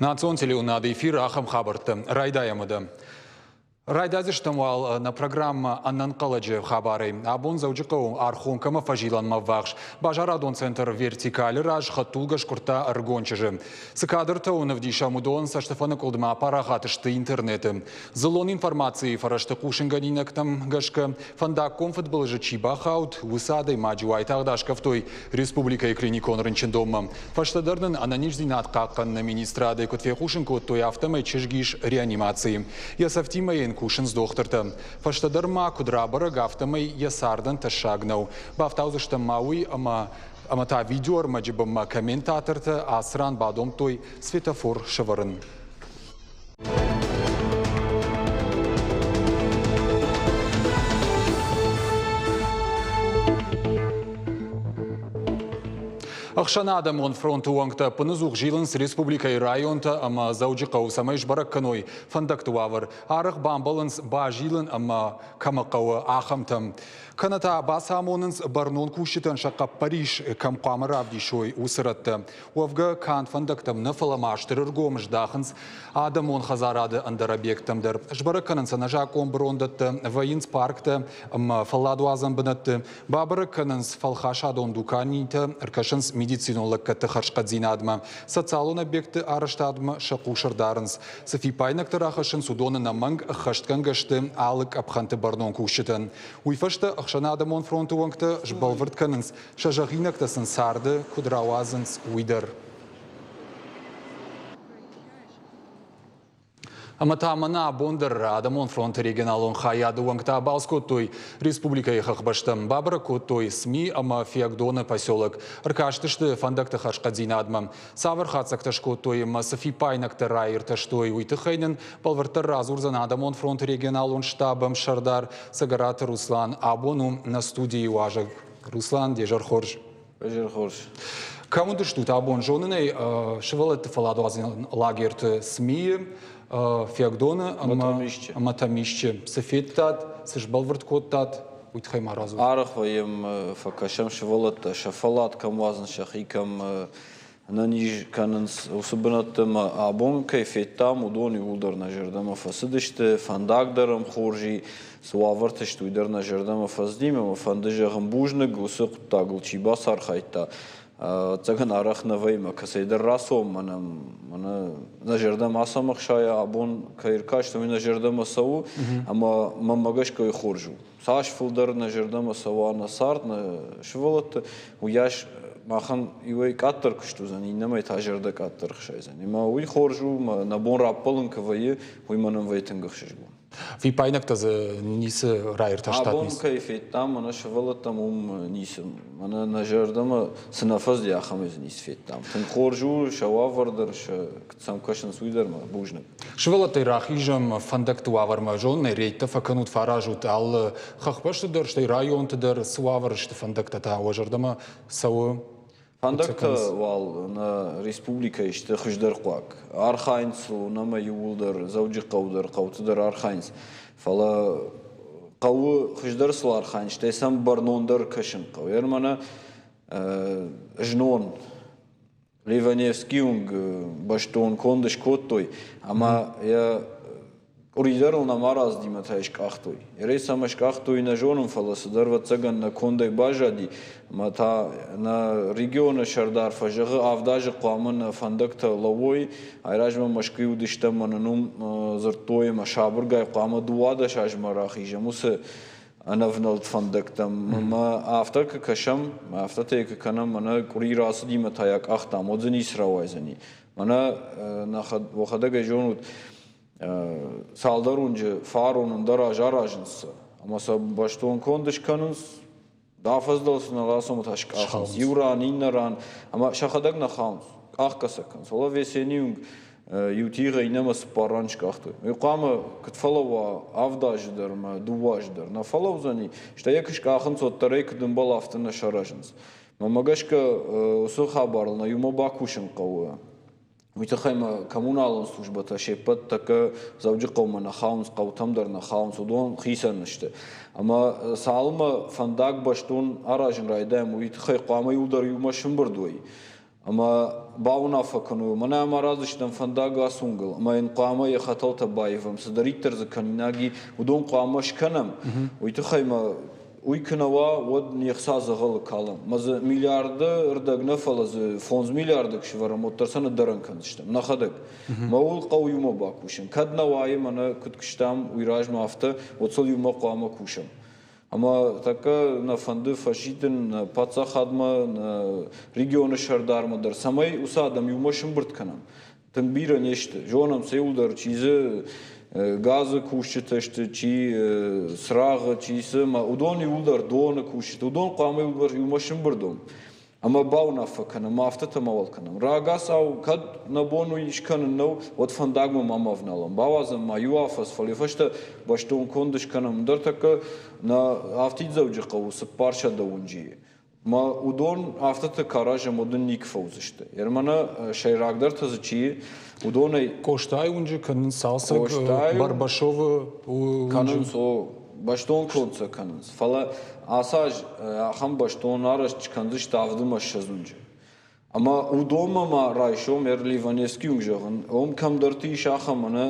Национ телеунады эфир Ахам Хабарты. Райдаямыды. Райдазиштамвал на программа Аннан Каладжи Хабары. Абун заучикау архункама фажилан маввахш. Бажарадон центр вертикали раж хатулгаш курта аргончежи. Сакадрта унавдиша мудон со Штефана Колдма парахатышты интернеты. Зелон информации фарашты кушинганинактам гашка. Фандаком футболжи Чибахаут, Усадой Маджуай Тагдашка в той республика Икриникон Рынчендома. Фаштадернен ананиждинат какан на министрады Котфехушинку той автомой чешгиш реанимации. Я совтимаен кушин с докторта. Фаштадерма кудрабара гафтамой ясардан ташагнау. Бафтаузышта мауи амата видеор маджибам комментаторта асран бадом той светофор шаваран. Ахшанадам он фронту уангта панузух жиланс республикой районта ама заужикау самайш баракканой фандактуавар арах бамбаланс ба жилан ама камакау ахамтам. Каната басамонанс барнон кушитан шака Париж камкамара авдишой усыратта. Уавга кан фандактам нафаламаштыр ждаханс адамон хазарады андарабектамдар. Жбараккананса нажаком брондатта воинс паркта ама фалладуазам бынатты. Бабараккананс фалхашадон дуканита аркашанс медицинолог катахаршкадзинадма. Социалон объекты араштадма шакушардарынс. Софипайнак тарахашын судона наманг хашткангашты алык абханты барнон кушитан. Уйфашта Ахшанадамон фронту вангта жбалвартканынс шажагинактасын сарды кудрауазынс уйдар. Аматамана бондар адамон фронт регионалон хаяды вангта балскотой республика ихахбаштам бабракотой СМИ ама фиагдона поселок. Аркаштышты фандакта хашкадзинадма. Савархацакташкотой масафипайнакта райырташтой уйтыхайнен балвартар разурзан адамон фронт регионалон штабам Шардар Сагарата Руслан Абону на студии Уажа. Руслан, дежар хорж. Дежар хорж. Кому ты что-то абон жонный шевалет фаладуазин лагерт СМИ Фиагдона, аматамище, Сафеттат, Сашбалварткоттат, Уитхайма разу. Арахваем факашам шевалат, шафалат камвазн шахикам наниж кананс усубнатам абон кайфеттам удони улдар на жердама фасидышты, фандагдарам хоржи, суавартышты уйдар на жердама фаздимам, фандыжагам бужныг усуқтагл чибас архайта. Цаган арахнавайма касайдар расом мана нажердам асамах шая абон каиркаш то нажердам асау ама мамагашка хоржу саш фулдар нажердам асава на сарт на шволот уяш махан ивай каттар кштузани нема тажерда каттар хшайзани ма уй хоржу на бон рапполн квае уй манам вайтингах шижбу Фипайнак тазы нисы райырташтат абон кайфет там мана шволот там нисым мана нажердам снафаз яхамез нисфет там тен хоржу шававардар ша кцамкашн суйдарма бужнак шволотай рахижам фандактуаварма жонный рейта факанут фаражут ал хахпаштыдар штай районтыдар суаварышты фандактата ожардама сау Фандакта вал на республика иште хуждар қуак. Архайнсу нама юулдар, заужи қаудар, қаутыдар архайнс. Фала қауы хуждар сыл архайнс, тайсам барнондар кашын қау. Ермана жнон, Ливаневский унг баштон кондыш коттой, ама я Уридерл на мараз диматайш кахтой. Ерейсам кахтой на жоном фаласыдар ватсаган на кондой бажади, мата на региона Шардар фажага авдажи қамын фандакта лавой, айражма машки удишта мананум зартой машабургай қамы дуада шажмарахи жамусы анавналт фандактам. Ма автака кашам, автатека канам мана кури расу диматаяк ахтам, одзани сравайзани. Мана вахадага жонут Салдарунжи фаронун дараж аражынсы. Амаса баштуан кондыш канынс, дафаздалсын аласым ташкахынс. Юран, иннаран, ама шахадаг нахаунс. Ахкасаканс. Ола весениунг ютига инамас паранч кахтой. Юқамы кытфалава авдаждар, дуваждар. На фалавзани, шта якыш кахынс оттарей кыдын бал автына шаражынс. Мамагашка усу хабарл на юма бакушын қауы. Уйтахайма коммуналын службата шепат така завжди қаума на хаунс қаутамдар на хаунс удон хисанышты. Ама салма фандак баштун аражын райдаем уйтахай қаума юлдар юмашын бардуай. Ama bauna fakanu, mana marazıştan fandaga asungal, ama in qama yakhatal tabayvam, sadaritter zakaninagi, udon qama shkanam, uytu khayma uyknava wad nikhsa zagal kalam. Maz milyardı ırdagna falaz fonz milyardık şivara mottarsana daran kanıştam. Nakhadak. Maul qawiyuma bakuşam. Kadna wayi mana kutkishtam uyraj mafta, otsal yuma qama kuşam. Ama така на фанды фашитин на паца хадма на регионы шардармадар самай усадам юмашым быртканам тымбира нешті жонам сейулдар чизы газы кушчетешті чи срағы чисы ма удон юлдар доны кушчет удон қамай улдар юмашым бырдом Ama bauna fakana, mafta tamawalkanam. Ragas au kad na bonu ishkanan no, od fandagma mamavnalam. Bawazam ma yuafas falifashta bashton kondishkanam dartaka na aftid zavjiqavu se parça da unji. Ma udon aftata karaja modun nik fauzishte. Yermana shayragdar tazıçı udonay Koştay unji kanın salsak Barbashova kanın so Bashton konca kanın. Fala asaj ham bashton arash çıkandı davdım aşazunca. Ama udoma ma rayşom Livanevski unjağın. Kam darti şahamana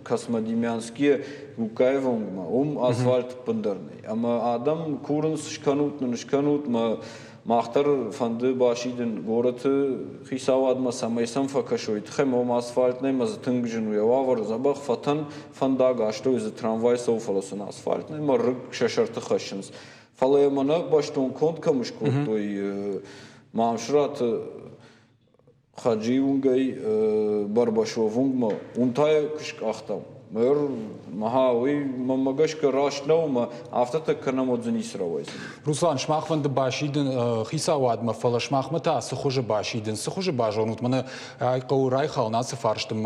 Kasmadimyanskiye Lukayevongma. Asfalt pındarnay. Ama adam kurun şkanut ma Mahtar fandı başidin goratı xisavadma samaysam fakaşoyt. Hem asfalt nemaz tıngjın uyavar zabah fatan fanda gaşto iz tramvay sofalasın asfalt nema rıg şaşartı xaşınız. Falayamana başton kont kamış kotoy mamşrat Hacıyungay Barbashovungma untaya kışk axtam. Mer mahavi mamagashka rashnawma aftata kanamodzni sravayz. Ruslan shmachvand bashidin xisawad ma fala shmachmata sxuje bashidin sxuje bajonut mana ayqaw rayxal nasfarshtim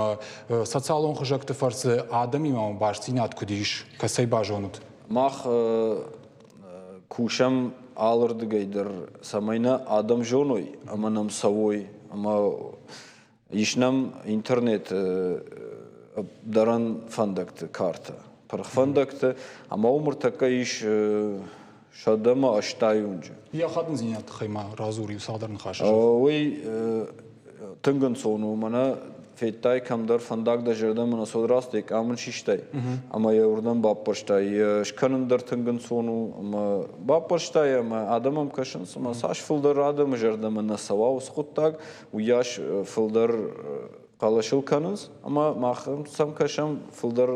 socialon khojakt farse adam imam bashsinat kudish kasay bajonut. Mach kusham alırdıgaydır samayna adam jonoy amanam savoy ama işnam internet Daran fandaktı karta. Parx fandaktı ama umurtaka iş şadama aştayunca. Ya xadın zinat xayma razuri usadarın xaşır. Oy tıngın sonu mana fettay kamdar fandagda jerdamına sodrastek amın şiştay. Ama ya oradan bappaştay. Şkanındar tıngın sonu ama bappaştay ama adamım kaşıns ama saç fıldar adamı jerdamına sava usquttak uyaş fıldar Qalaşıl kanız ama maxım sam kaşam fıldar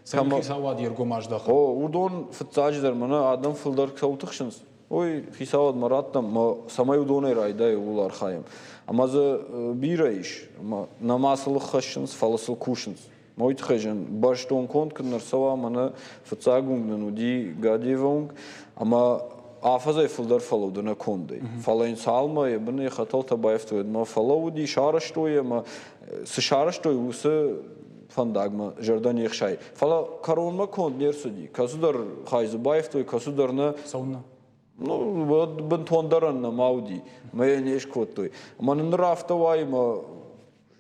Sen xisawad yergomajda. Udon fıtzacılar mana adam fıldar kavtıxşınız. Oy xisawad marattam ma samay udonay rayday ular xayım. Ama za bira iş ama namasılı xaşşınız falasıl kuşşınız. Moyt xajan başton kont kınlar sava mana fıtzagundan udi gadivong ama Afazay fıldar falovduna konday. Falayın salma ya bunu xatal tabayftoyd ma falovdi şaraştoy ma sışaraştoy usa fandagma jardan yaxshay. Fala karonma kond nersudi. Kasudar xayzubayftoy kasudarna Sauna. No ben tondaranna maudi. Ma neş kottoy. Manın rafta vay ma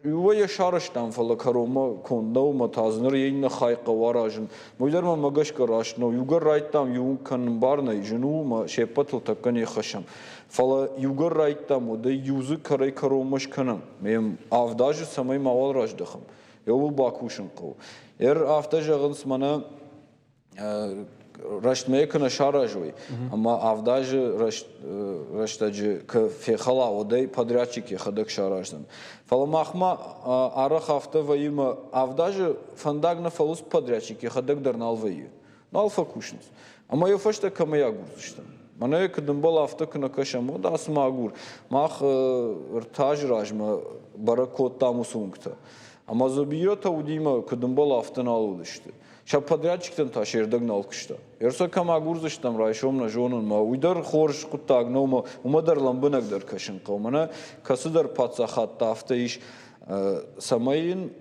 Ювая шарыштан фала карома кондау матазныр ейна хайqa vaражын. Мойдарма магашка рашно югар райттам юнкан барнай жну ма шепатл таккан яхашам. Фала югар райттам ода юзы карай каромаш канам. Мем авдажы самай мавал рajдахам. Йову бакушын қау. Автажағынс мана Раштмeye kına şarajvay. Ama avdajı raştacı ki fexala oday подрядчик yahadak şarajdan. Falamahma ara hafta vayima avdajı fandagna falus подрядчик yahadak darnal vayi. Nalfa kuşnuz. Ama yofaşta kamaya guruştan. Mana kadın bol hafta kına kaşam o da asma gur. Mah rtaj rajma barakot tamusungta. Ama zabira taudima kadın bol haftan alıştı. Şap подрядчиктен taşırdık nalkışta. Yersa kama gurzıştam rayşomna jonun ma uydar xorş qutagno ma umadar lambınagdar kaşın qawmana kasıdar patsa hatta hafta iş samayın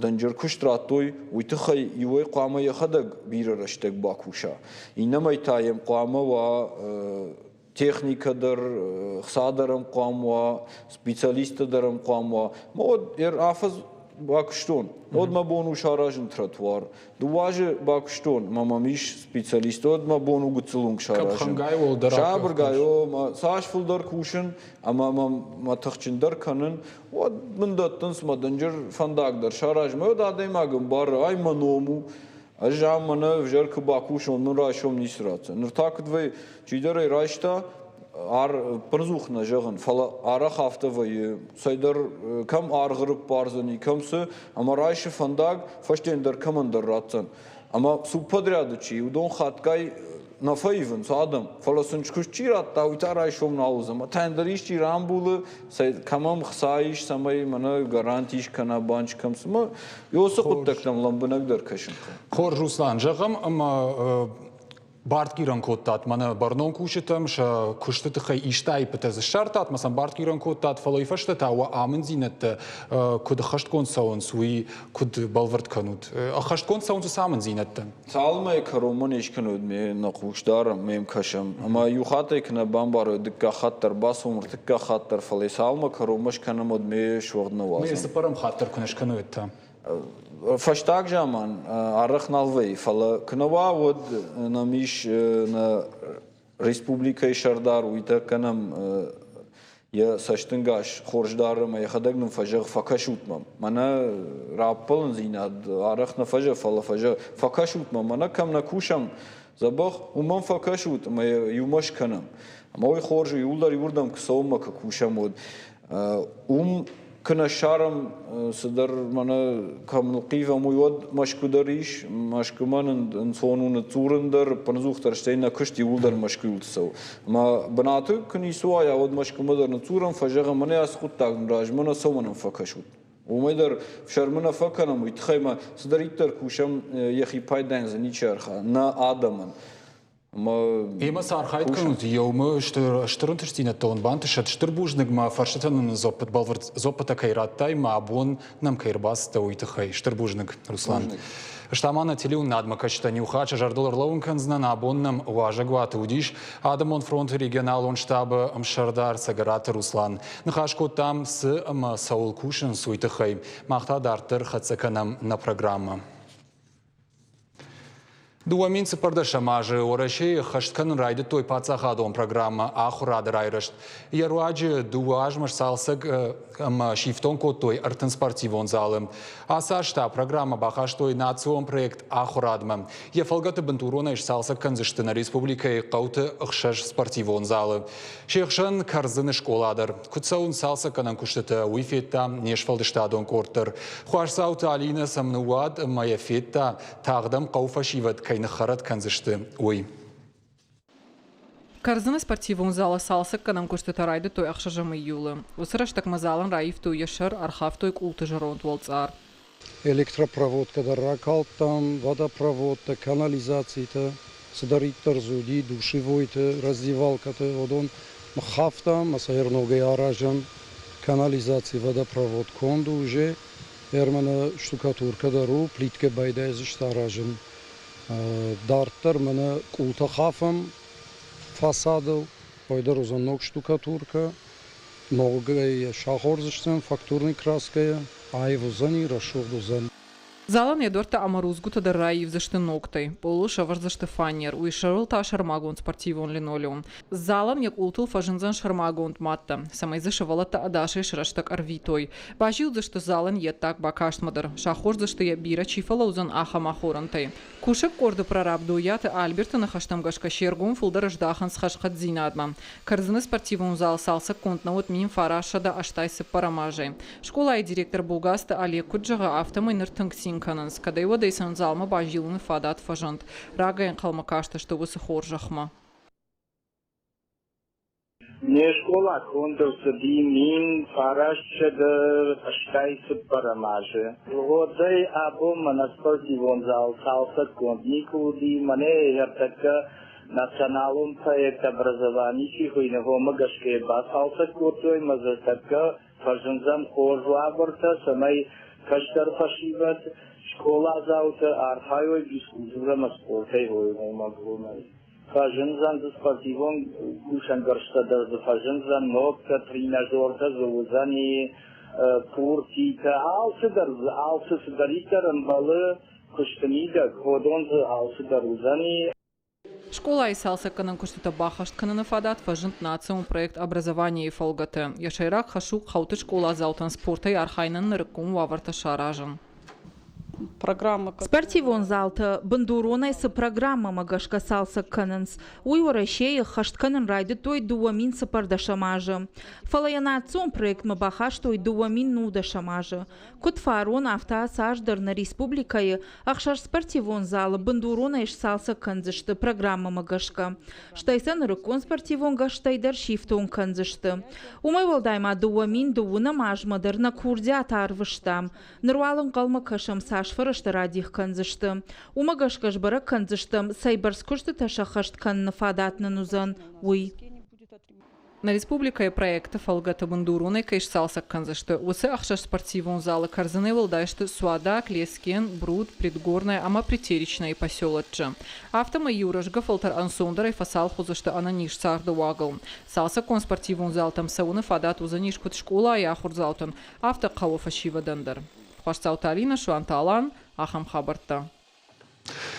danjır kuştratoy uytıxay yuay qama yaxadag bir araştak bakuşa. İnamay tayem qama va texnikadır, xadarım qama, specialistadarım qama. Mod afaz Bakışton. Odma bonu şarajın trotuar. Duvajı bakışton. Mamamiş spesyalist odma bonu gutsulung şarajın. Kapxangay oldu. Şabrgay o saç fuldar kuşun ama ma taxçindar kanın o mındattan smadıncar fandagdar şarajma o da demagım bar ay manomu ajam mana vjar k bakuş onun raşom nisrat. Nırtakıt ve çidere raşta ar pırzuxna jağın fala ara hafta ve saydar kam arğırıp barzani kamsı ama raşı fandag faştendar kamandar ratsan ama subpadradı çi udon xatkay nafaivın adam falasın çıkış çirat da uytaray şom nauzama tenderiş çiran bulu kamam xsayiş samay mana garantiş kana banç kamsıma yosa quttaktam lambınagdar kaşın. Хор Руслан жағым, ama Bartkiran kottat, mana barnon kuşetam, şa kuştatı xay iştay pıtazı şartat, masan Bartkiran kottat falay faştata, wa amın zinet kud xaşt kon savun suyi kud balvart kanut. Xaşt kon savun su samın zinette. Salmay karoman eşkan ödme naquşdar mem kaşam. Ama yuxatay kna bambaro dikka xattar basumur dikka xattar falay salma karomaş kanam ödme şoğdna vazım. Meyse param xattar kuneş kanıvetta. Faştak zaman arıq nalvay fala knava od namiş na Respublikay Şardar uyta kanam ya saçtıngaş xorjdarım ya xadagным fajaq fakaş utmam. Mana rappalın zinad arıq na faja fala faja fakaş utmam. Mana kam na kuşam zabaq umam fakaş utma yumaş kanam. Ama oy xorju yullar yurdam kısavma ka kuşam od. Kına şarım sıdar mana kamlıqiva muyod maşkudariş maşkumanın sonunu turundar panzuhtar steyna kışt yullar maşkuyultsav. Ama banatı kını suaya od maşkumadarını turun fajaga mana yasquttak rajmana savmanın fakaşut. Umaydar şarmana fakanam itxayma sıdar ittar kuşam yaxi paydan zaniçarxa na adamın. Ема сархайт канут, йома штырын тырстинет тон бантышат, штырбужнык ма фаршатанын зоппат балвард зоппата кайраттай ма абон нам кайрбас та уйтыхай, штырбужнык, Руслан. Штамана телеун надма качта нюхача жардолар лаунканзна на абоннам важагвата удиш, Адамон фронт регионал он штаба Мшардар сагарата Руслан. Нахашко там с Саул Кушин суйтыхай, махта дартыр хацаканам на программа. Дуаминцы пардашамажи, ораши хашткан райды той пацахадон программа ахурады райрышт. Яруаджи дуажмаш салсаг шифтон кот той артын спортивон залым. Асашта программа бахаш той национ проект ахурадма. Ефалгаты бентурона иш салсаг канзышты на республикай қауты ұқшаш спортивон залы. Шехшан карзыны школадыр. Кутсаун салсаг канан куштыты уйфетта нешфалдыштадон корттыр. Хуашсауты алина самнуад маяфетта тағдам қауфашиват нахарат канзышты ой. Карзына спортивон зала салсак канам куштыта райды той ақшажамы юлы. Усыраштак мазалан раив той яшар архав той култы жаронт волцар. Электропроводка даракал там, водопроводка, канализацията, съдариттар зуди, душевойте, раздевалката, одон махафта, масаерногай аражан, канализация, водопровод, конду уже, ермана штукатурка дару, плитке байда езышт аражан. Дартар мана култа хафам фасадов, пойдер за ног штукатурка, много шахорзыштен, фактурной краской, а его зани расшов до зани. Залан едорта амарузгута да раив зашты ногтай, полу шавар зашты фанер, уишарыл та шармагон спортивон линолеум. Залан як ултыл фажынзан шармагон матта, самай зашавалата адашай шраштак арвитой. Бажил зашты залан еттак бакаштмадар, шахор зашты я бира чифалаузан аха махорантай. Кушек корды прорабду яты Альберта на хаштамгашка шергун фулдараждахан с хашхат зинадма. Карзыны спортивон зал салса контнаут мин фарашада аштайсы парамажай. Школа и директор Булгаста Олег Куджага автомай ныртынгсин кананс, когда его дейсан залма бажилын фадат фажант. Рагайн қалмакашта, что вы сахоржахма. Не школа контурса ди мин фарашада аштайсы парамажи. Водой або мана спортивон зал салса контнику ди мане яртака националун проект образования чихуйного магашке ба салса контой мазатака фажанзам хоржуабарта самай каштар фашиват школа заута архайой дискузура спортай хойной магумай. Фажанзан за спортивон кушан гарштада за фажанзан ногта тренажерта за узани Purtita alsıdır balı kuştanida kodonzu alsıdır uzani. Школа Исалса канан куштита бахашт канана фадат фажинт национ проект образование и фолгате. Яшайрак хашук хауты школа заутан спорта и архайнан нарыкум ваварта шаражан. Спортивон залта бандуронай са программа магашка салса кананс. Уйворашея хашт канан райды той дуамин сапарда шамажа. Фалаянацион проект мабахаш той дуамин нуда шамажа. Кут фарон авта саждар на республикае ахшар спортивон зала бандуронай салса канзышты программа магашка. Штайсан рыкон спортивон гаштайдар шифтон канзышты. Умай валдайма дуамин дууна мажмадар на курдя тарвыштам. Нырвалын калма кашам саш фарашты радих канзышты. Умагашкаш бара канзышты сайбарскушты ташахашт канна фадатны нузан. Уй. На республика проекта фалгата бандуруны кайшсалса канзышты. Усы ахшаш спортивон залы карзаны валдайшты Суада, Клескен, Бруд, Предгорная, ама Притеричная и поселоча. Автома юражга фалтар ансондара и фасал хузышты ананиш сарды уагыл. Салса кон спортивон зал там сауны фадат узаниш кут школа и ахур залтын. Авто қауы фашива дандыр. Хвашцауталина Шуанталан, Ахам Хабарта.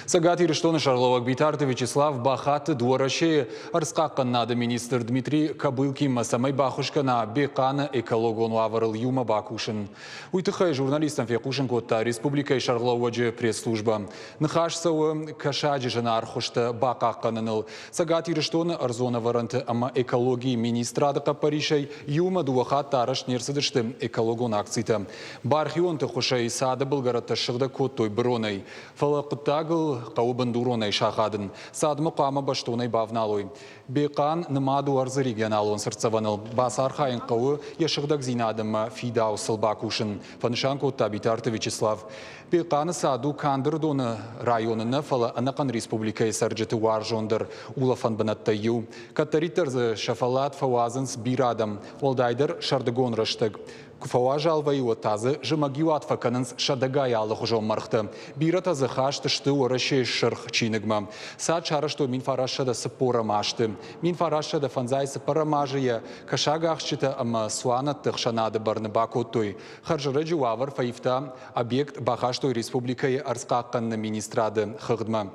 Сагат Ирштон Шарловак Битарты Вячеслав Бахаты Дуараши Арскакан нада министр Дмитрий Кобылкин самай бахушка на бекана экологон аварыл юма бакушин. Уйтыхай журналистам фекушин котта республика и Шарловаджи пресс-служба. Нахашсау кашаджи жанар хушта бакакананыл. Сагат Ирштон арзона варанты ама экологии министрада Паришай юма дуахат тараш нерсыдышты экологон акцита. Бархионты хушай сада Булгарата шыгда коттой бронай. Фалакутагыл қауы бандуронай шахадын. Сад мұқамы баштонай бавналой. Бекан нымаду арзы регионалон сырцаваныл. Бас архайын қауы ешығдаг зинадым фидау сылбакушын. Фанышан котта Битарты Вячеслав. Беканы саду кандырдоны районына фала анакан республикай сарджеты варжондыр улафан банаттайю. Каттаритарзы шафалат фауазынс бирадам. Олдайдыр шардыгон рыштык. Куфауажа алвайуа тазы жымагиуат факанынс шадагай алых жом мархты. Бира тазы хашты шты уарашей шырх чиныгма. Сад чарашто мин фарашада сыпора машты. Мин фарашада фанзай сыпора мажия. Кашага ахчита ама суанаттых шанады барны бакоттой. Харжыры жуавар фаифта объект бахаштой республикай арскакканны министрады хыгдма.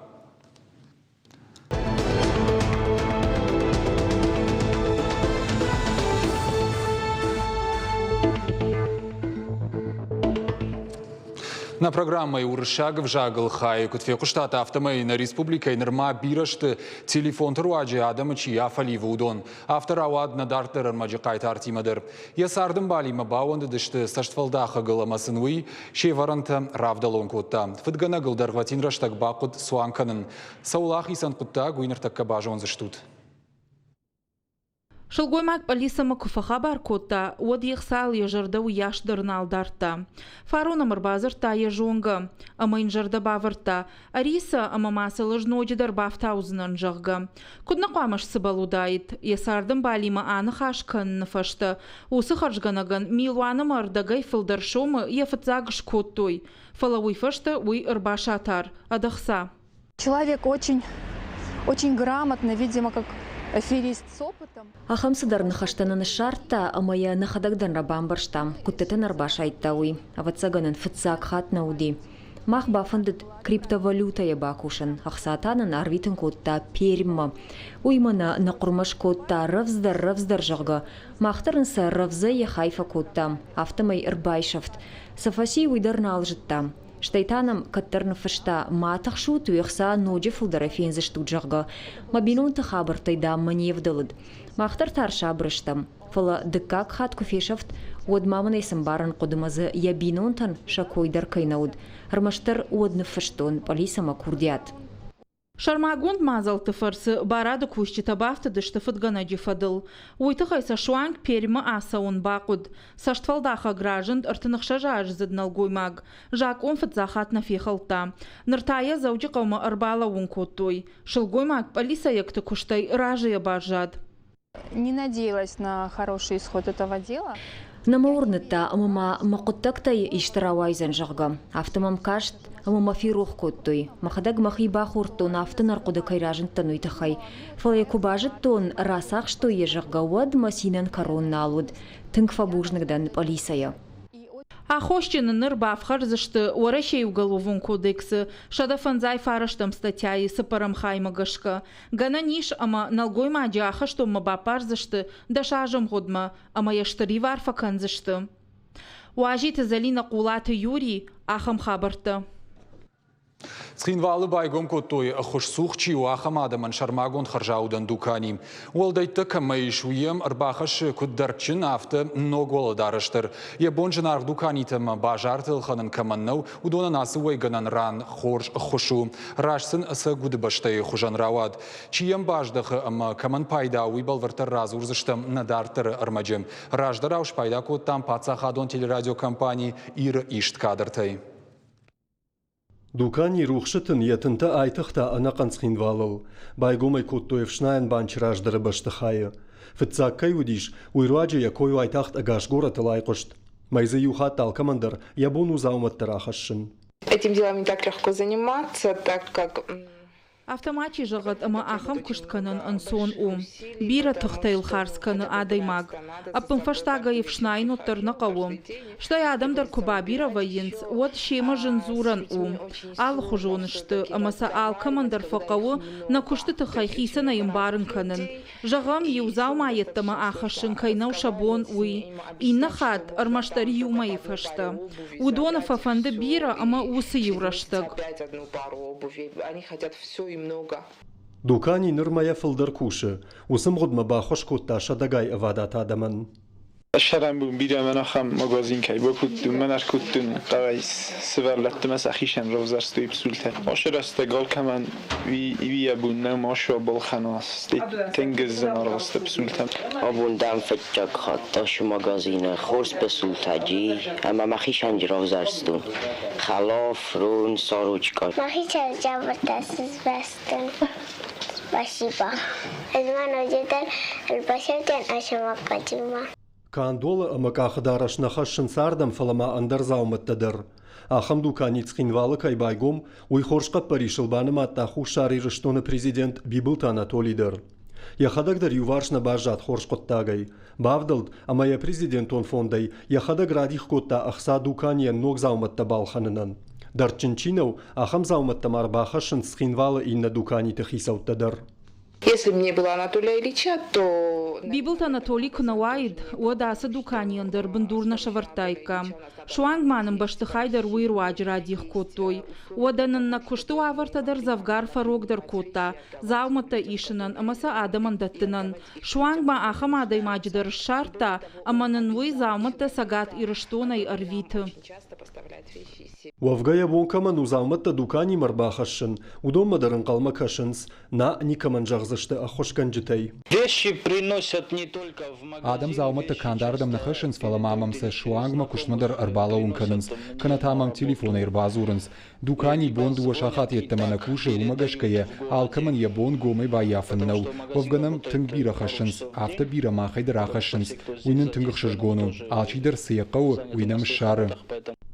На программой Уршагов жагыл хай кутфеку штата автомой на республика и норма бирашты телефон труаджи адамычи яфаливы удон. Автор ауад на дартер армаджикайт артимадыр. Ясардым балима бауанды дышты саштфалдаха галамасынвы шеваранта равдалон кутта. Фыдгана гылдарватин раштак бакут суанканын. Саулах исан кутта гуйнартак кабажон заштут. Шылгоймак полисама куфаха баркотта, од ехсал ежырда уяшдырнал дарта. Фарона мырбазырта ежонга, ама инжырда бавырта, ариса ама масылы жнодидар бафтаузынан жығга. Кудна қамыш сыбалудайт, есардым балима аны хашканны фашта, усы харжганаган милуаны мардагай фылдаршомы ефыцагыш коттой. Фалауй фашта уй ырбашатар, адахса. Человек очень грамотно, видимо, как аферист с опытом. Ахамсыдар нахаштанын шарта, амая нахадагдан рабам барштам, куттетен арбашайттауи, аватсаганын фытсак хат науди. Мах бафандыт криптовалюта ебакушын, ахсатанын арвитын котта перимма. Уймана нақурмаш котта рывздар жағы, мақтарынса рывзы ехайфа котта, автомай ырбайшафт, сафаси уйдарна алжыттам. Штайтанам каттарны фышта матах шут уйхса ноджи фулдарафен заштут жағы. Мабинун тахабыр тайда маневдылыд. Мақтар тарша брыштам. Фала дыккак хат куфешафт, од маманайсым барын қодымазы ябинунтан шакойдар кайнауд. Армаштар одны фыштон полисама курдият. Шармагунд мазал тыфырсы барады кушчы табафты дышты фыдгана жифадыл. Уйтыхайса шуанг перімі асауын бақуд. Саштфалдаха гражын ыртынықша жажызыднал гоймаг. Жак он фыдзахат на фехалта. Ныртая заужи қаума ырбала он коттой. Шыл гоймаг полиса екті куштай ражия баржад. Не надеялась на хороший исход этого дела. Намаурнытта амама мақуттактай иштарауайзан жағы. Автомам кашт амама фирух коттой. Махадаг махи бахуртон автонар қуды кайражын тануйтахай. Фалай кубажыт тон расақ что ежағға уад масинан корон налуд. Тынк фабужнығдан полисая. Ахощины нырбавхар зашты уаращей уголовун кодексы, шадафанзай фараштам статьяи сапарам хаймагашка. Гана ниш, ама налгой маджаха, что мабапар зашты, дашажам годма, ама яштари варфакан зашты. Уажит залина кулаты Юрий, ахам хабарта. Схинвалы байгом коттой ахош сухчи у ахамадаман шармагон харжаудан дукани. Уалдайта камайш уем арбахаш куддарчин афта ногол дараштыр. Ябонжан арх дуканитам бажартыл ханан каманнау удона насы уайганан ран хорш хошу. Рашсын аса гудбаштай хужан равад. Чием баждах ама каман пайда уйбалвартар разурзыштам надартыр армаджем. Раждарауш пайда коттам пацахадон телерадиокомпании ир ишт кадртай. Дукани рухшытын етінті айтықта анақан схинвалыл. Байгомай коттоев шнайын банчыраждары баштыхайы. Фытсаккай удиш, уйруаджы якою айтақт агаш город лайқышт. Майзы юхат талкамандар ябону зауматтар ахашшын. Этим делом не так легко заниматься, так как... Автоматчи жагат ама ахам куштканын ансон Бира тахтайл харсканы адаймаг. Апын фаштага евшнайну тарнақаву. Штай адамдар куба бира военц, от шема жынзуран Ал хужонышты, амаса ал командар фақаву на кушты тахайхиса на имбарын канын. Жагам юзау майеттама ахашын кайнау шабон Инна хат армаштари юмай фашта. Удона фафанды бира ама усы юраштаг. Они хотят все и много. Дукани нырмая фылдар кушы, усым ғудма бахош котта шадагай авадат адаман. شرم بون بیرم من آخم مغازین که با کدوم من از کدوم قویس سوالت مس اخیشن روزرستوی بسولته آشر استقال کمان وی بون نه ماشو بالخناس تنگز نارست بسولتم آبون دم فتچک خاط تاش مغازین خورس بسولتاجی اما مخیشن روزرستون خلاف رون ساروچکار مخیشن جواب دستز بستن باشیبا از من وجدن الباشرتن اشما قدیما Кандола амакахдараш нахашшын сардам фалама андар зауматтадыр. Ахам дукани цхинвалы кайбайгом уйхоршқа паришылбаны маттаху шарирыштоны президент Бибылт Анатолийдыр. Яхадагдар юваршна бажат хоршқоттагай. Бавдылд амая президентон фондай яхадаг радих котта ахса дукания ног зауматта балханынан. Дарчинчинау ахам зауматта марбахашшын цхинвалы инна дукани тахисауттадыр. Если бы не было Анатолия Ильича, то... Бибылт Анатолий Кунауаид, уадаса дуканиандыр бандурна шавартайка. Шуангманым баштыхайдар уйруаджи радих коттой. Уаданын на кушту авартадар завгар фарогдар котта. Заумата ишинан, амаса адаман даттынан. Шуангма ахам адаймадждар шарта, аманын уй заумата сагат ирыштонай арвиты. Уавгая вонкаман узауматта дукани марбахашшын, удомадарын қалмакашынс, на никаман жағзышты ахошканджитай. Вещи приносят не только в магазин. Адам зауматта кандардам нахашынс фаламамамса шуангма кушмадар арбала унканынс, канатамам телефона ирбазурынс. Дукани бонду ашахат еттамана куши умагашкая, алкаман ябон гомай баяфыннау. Уавганам тынг бира хашынс, авта бира махайдар ахашынс, уйнын тынгықшыжгону, алчидар сияқау уйнам шары.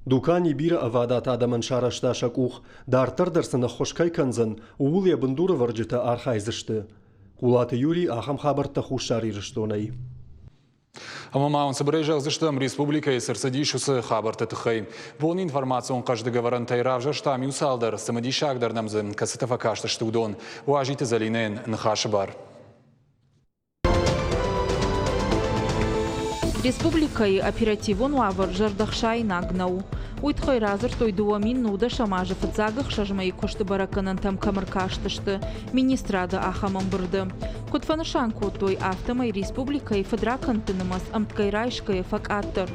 Дукани бира авадат адаман шарашташак ух, дартырдырсына хошкай канзан, уулия бандура варджита архайзышты. Кулаты Юрий ахам хабарта хушарирыштонай. Амамаун собрежал заштам республика и сарсадишусы хабарта тыхай. Вон информацион каждый говоран тайравжа штами усалдар, самадишагдар намзы, касатафа кашта штудон, уажите залинен нахашабар. Республикай оперативон уавар жардахшай нагнау. Уйтхой разыр той дуамин нуда шамажы фыцагах шажмай кошты бараканан там камаркаштышты. Министрада ахамам бырды. Котфанышан котой автомай республикай фадракантынымас амткайрайшкай факаттыр.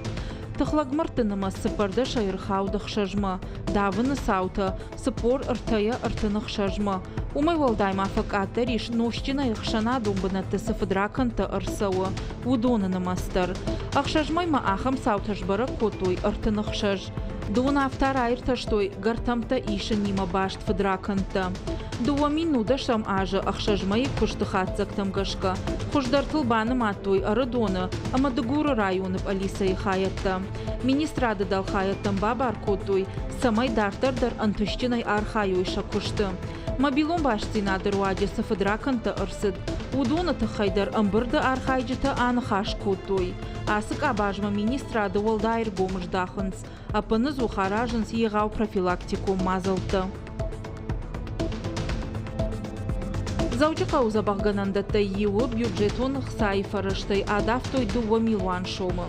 Тахлагмартынымас сыпарды шайырхаудах шажма. Давыны саута, сыпор ыртая ыртыных шажма. Умай валдайма факаттыр иш нощина ихшана думбанатты сыфадраканты ырсауы. Удонынымастыр. Ахшажмайма ахам сауташбара котой ыртыных шаж. Дуна автара айрташтой гартамта ишен нима башт фадраканта. Дуа минуда шам ажа ахшажмай куштыхатцактам гашка. Хуждартылбаны матой арадона, ама дагура районып Алиса и хаятта. Министрада дал хаяттам бабар котой, самай дартардар антущиной архаю иша кушты. Мобилон баштина дыруаджа сафадраканта ырсыд. Удона тахайдар амбырды архайджыта анхаш кодтой. Асык абажма министра адывалдайр гомыш дахынс. Апыныз ухаражынс егау профилактику мазылты. Заучы қауза бағганандатта еуі бюджетон сайфарыштай адафтой 2 миллион шомы.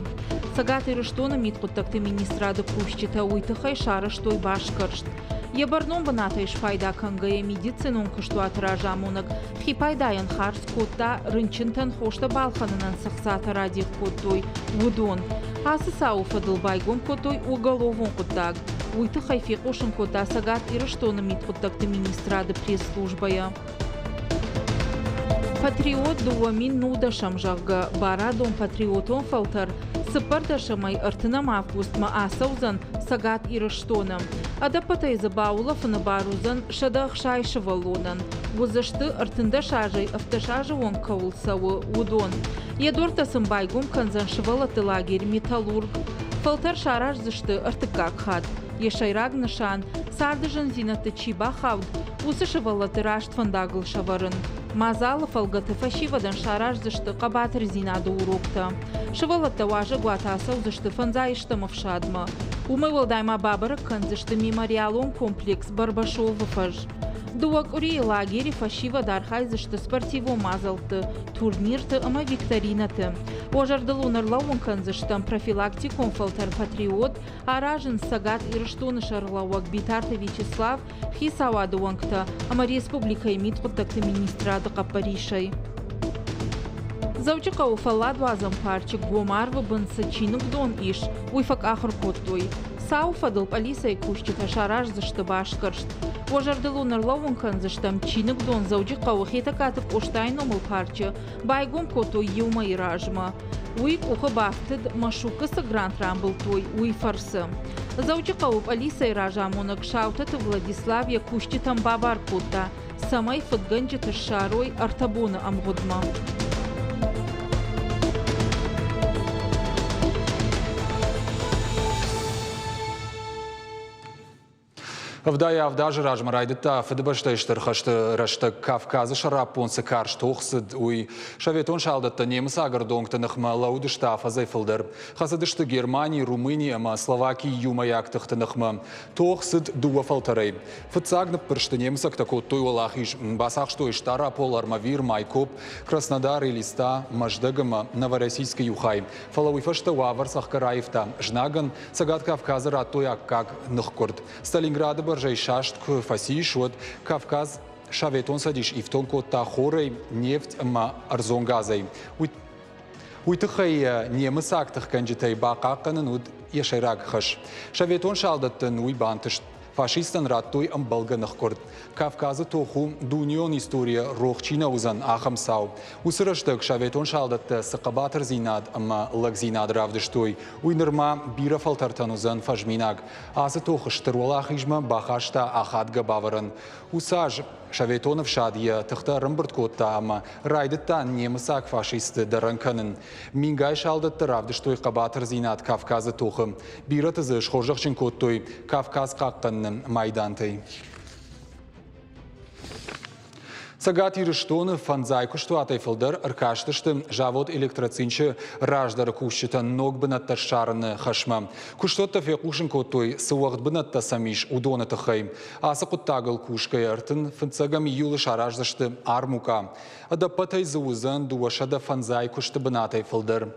Сагат ирыштона митқуттакты министрады кушчита уйтыхай шарыштой башкыршт. Ебарном банатай шфайда кангая медицинон кышту атыражамунак. Хипайдайын харс котта рынчынтан хошта балханынан сақсата радих коттой вудон. Асы сауфа дылбайгон коттой уголовон коттаг. Уйтыхай фиқошын котта сагат ирыштона митқуттакты министрады пресс-службая. Патриот дуамин нуда шамжагга барадон патриотон фалтар сыпарда шамай артынам августма асаузан сагат ирыштона. Адапатай забаула фанабарузан шадах шайшывалонан. Вузашты артында шажай автошажы он каулсавы удон. Едорта сымбайгум канзан шывалаты лагерь металлург. Фалтар шараж зашты артыкак хат. Ешайраг нышан сардыжын зинаты чиба хавд. Усы шывалаты рашт фандагыл шаварын. Мазалы фалгаты фашивадан шараж зашты қабатыр зинады урокта. Шывалаты важы гуатасау зашты фанзайыштымов шадма. Умывалдайма бабыры канзышты мемориалон комплекс Барбашовы фаж. Дуак урей лагери фашива дархай зашты спортиво мазалты, турнирты ама викторинаты. Ожардылу нарлауын канзыштам профилактикон фалтар патриот, аражын сагат ирыштоны шарлауак битарты Вячеслав, хисавадуанкта, ама республика имит хуттакты министрады қапаришай. Заучықа уфаладу азам парчик гомарвы бынсы чинук дон иш, уйфак ахыр коттой. Сауфадыл полисай кушчита шараж зашты башкыршт. Ожардылу нарлауын канзыштам чинук дон заучықа ухета катып оштайномыл парчы, байгом коттой юма иражма. Уйк ухы бафтыд машукысы грант рамбылтой, уйфарсы. Заучықа у полисай ражамонак шаутаты Владиславия кушчитам бабар котта, самай фыдганчыты шарой артабоны амгодма. Вдая авдажы ражмарайдыта фыдыбаштайштыр хашты рашты Кавказы шарапонсы карш тоқсыд уй шаветон шалдатта немыс агырдоңты нықма лаудышта фазайфылдыр. Хасыдышты Германии, Румыния, ма Словакии юмаяқтықты нықма тоқсыд дуа фалтарай. Фыцагнып пыршты немысакта коттой олахиш басақштой штара полармавир Майкоп, Краснодар и Листа, Маждагама, Новороссийский юхай. Фалауй фашты вавар сахкараевта. Жнаган сагат Кавказы ратоя как нықкурд. Сталинграды Баржай шашт фасиш от Кавказ шаветон садиш ифтон котта хорей нефть ма арзон газай. Уйтыхай немыс актых канжитай бақаққанын уд ешайраг хаш. Шаветон шалдаттын уй бантышт. Фашистан раттой амбалганах корд. Кавказы тоху дунион история рохчина узан ахам сау. Усырыштык шаветон шалдатты сықабатыр зинад ама лаг зинад равдыштой. Уйнырма бира фалтартан узан фажминаг. Азы тохыштыр олахижма бахашта ахадга баваран. Усаж шаветонов шадия тыхта рымбырт котта ама райдыттан немысак фашисты даранканын. Мингай шалдатты равдыштой қабатыр зинад Кавказы тохым. Бира тызы шхоржақчын коттой Кавказ қаққан майдантай. Сагат ирыштоны фанзай кушту атайфылдар аркаштышты жавод электроцинчы раждары кушчыта ног бынатта шарыны хашма. Куштотта фекушын коттой сывағд бынатта самиш удоны тахай. Асы құттағыл кушкай артын фынцагам юлы шараждышты армука. Адапатай зауызан дуашада фанзай кушты бынатайфылдар.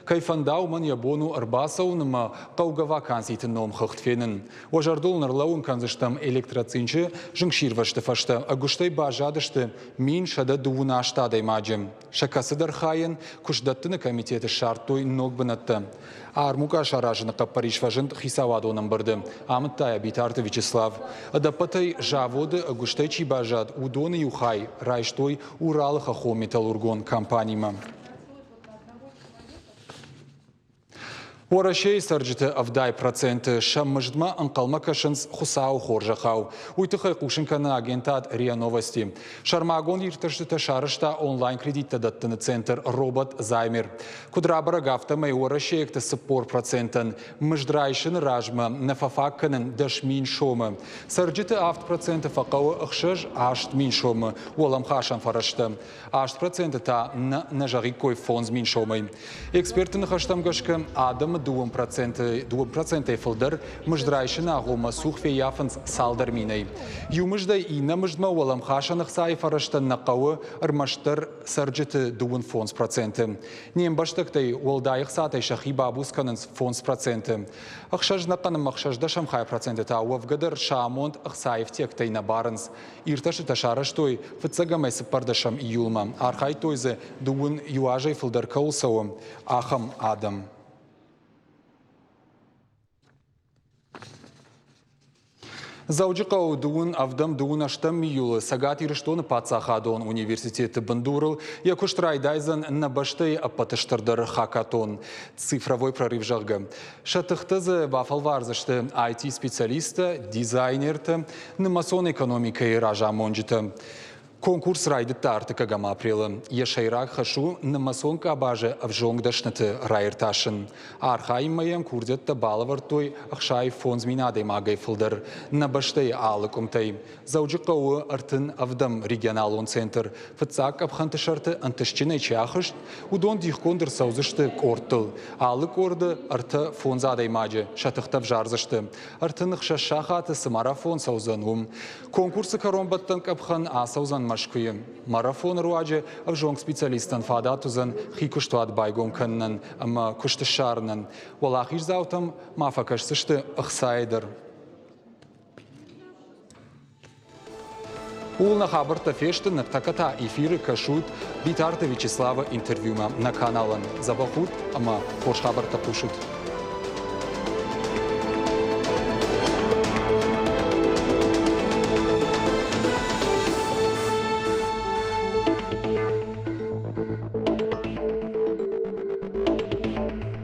Кайфандау ман ябону арбасауныма қауға вакансийтін ном қықтфенін. Ожардол нарлауын канзыштам электроцинчы жыңширвашты фашты. Агуштай бажадышты мин шада дуына аштадай маджым. Шакасыдар хайын кушдаттыны комитеті шарттой ног бынатты. Армука шаражыны қаппариш важын хисавадоным барды. Амыттая битарты Вячеслав. Адапатай жаводы агуштай чи бажад удоны юхай райштой Уралы хахо металлургон компанияма. Орашей сарджыты авдай проценты шаммыждма анқалма кашынс хусау хоржахау. Уйтықай қушынканы агентат РИА Новости. Шармагон ирташты шарышта онлайн кредитта даттыны центр робот займер. Кудрабара гафта май орашей экті сыппор процентын. Мыждрайшын ражма нафафакканын дашмин шомы. Сарджыты авт проценты фақауы ұқшыж ашт мин шомы. Олам хашан фарашты. Ашт проценты та на жарикой фонз мин шомы. Экспертын хаштам гашка адам 2% фылдыр мыждрайшына ғома суқфе яфынс салдар минай. Юмыждай и намыждма олам хашанық сай фараштан нақауы ырмаштыр сарджыты 2%. Нем баштықтай олдайық сатай шахи бабусканынс фонс проценты. Ақшажнақаным ақшажда шамхай проценты та уавгадыр шамонт ақсайф тектай на барынс. Ирташы ташараштой фыцагамай сыпардашам июлма. Архай тойзы дуын юажай фылдар каулсауым. Ахам адам. Зауджикау дуын авдам дуын аштам миюлы сагат ирыштоны пацахадон университеті бандурыл, якуштрайдайзан на баштай апатыштырдыр хакатон. Цифровой прорыв жағғы. Шатықтызы вафалварзышты IT-специалисты, дизайнерті, нымасон экономикай ража монжыты. Конкурс райдытты артыка гама апрелы. Ешайрак хашу нымасон кабажы авжоңдашныты райырташын. Архайымайым курдетті балавартой ақшай фонзминадай магай фылдыр. Набаштай алы комтай. Зауджықауы артын авдам регионалон центр. Фыцак абханты шарты антышчинай чахышт. Удон дихкондыр саузышты корттыл. Алы корды арты фонзадай маджы. Шатықтав жарзышты. Артынық шашахаты сымарафон саузанум. Конкурсы коромбаттан кабхан асаузан машкуем. Марафон руаджи авжонг специалистан фадатузан хикуштуат байгон каннан, ама куштышарнан. Валахиш заутам мафакашсышты ахсайдер. Улна хабарта фешты на таката эфиры кашут Битарта Вячеслава интервьюма на каналан. Забахут, ама хош хабарта пушут.